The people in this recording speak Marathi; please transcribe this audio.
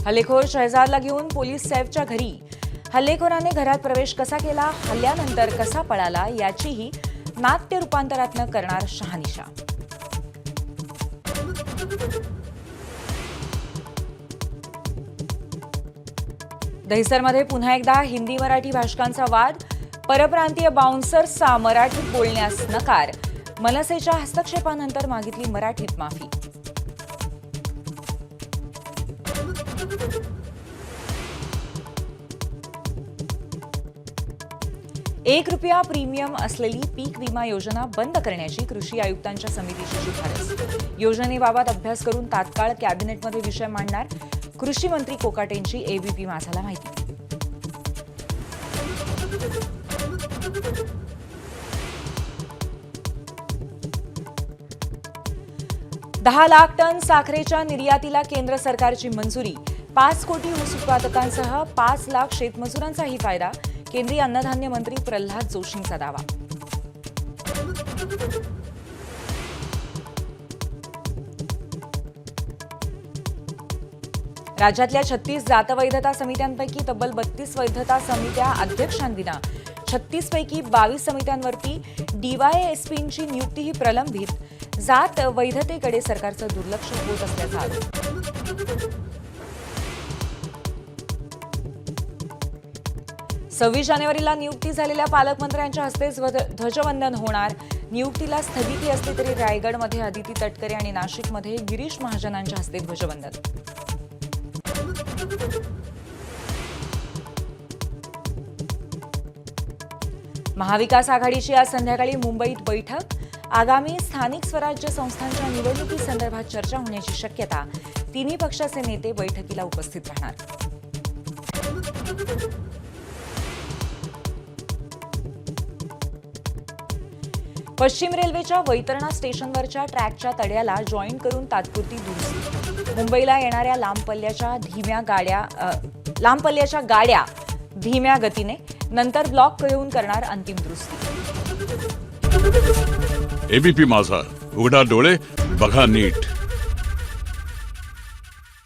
हल्लेखोर शहजादला घेऊन पोलीस सैफच्या घरी. हल्लेखोराने घरात प्रवेश कसा केला, हल्ल्यानंतर कसा पळाला याचीही नाट्य रूपांतरातनं करणार शहानिशा. दहिसरमध्ये पुन्हा एकदा हिंदी मराठी भाषकांचा वाद. परप्रांतीय बाउन्सर्सचा मराठीत बोलण्यास नकार. मनसेच्या हस्तक्षेपानंतर मागितली मराठीत माफी. ₹1 प्रीमियम असलेली पीक विमा योजना बंद करण्याची कृषी आयुक्तांच्या समितीची शिफारस. योजनेबाबत अभ्यास करून तात्काळ कॅबिनेटमध्ये विषय मांडणार. कृषी मंत्री कोकाटेंची एबीपी माझाला माहिती. $10 लाख टन साखरेच्या निर्यातीला केंद्र सरकारची मंजुरी. 5 कोटी ऊस उत्पादकांसह 5 लाख शेतमजुरांचाही फायदा. केंद्रीय अन्नधान्य मंत्री प्रल्हाद जोशींचा दावा. राज्यातल्या 36 जातवैधता समित्यांपैकी तब्बल 32 वैधता समित्या अध्यक्षांविना. 36 पैकी 22 समित्यांवरती डीवायएसपींची नियुक्तीही प्रलंबित. जात वैधतेकडे सरकारचं दुर्लक्ष होत असल्याचा आरोप. 26 जानेवारीला नियुक्ती झालेल्या पालकमंत्र्यांच्या हस्ते ध्वजवंदन होणार. नियुक्तीला स्थगिती असली तरी रायगडमध्ये अदिती तटकरे आणि नाशिकमध्ये गिरीश महाजनांच्या हस्ते ध्वजवंदन. महाविकास आघाडीची आज संध्याकाळी मुंबईत बैठक. आगामी स्थानिक स्वराज्य संस्थांच्या निवडणुकीसंदर्भात चर्चा होण्याची शक्यता. तिन्ही पक्षाचे नेते बैठकीला उपस्थित राहणार. पश्चिम रेल्वेच्या वैतरणा स्टेशनवरच्या ट्रॅकच्या तड्याला जॉईंट करून तात्पुरती दुरुस्ती. मुंबईला येणाऱ्या लांब पल्ल्याच्या गाड्या धीम्या गतीने, नंतर ब्लॉक घेऊन करणार अंतिम दुरुस्ती. एबीपी माझा, उघडा डोळे बघा नीट.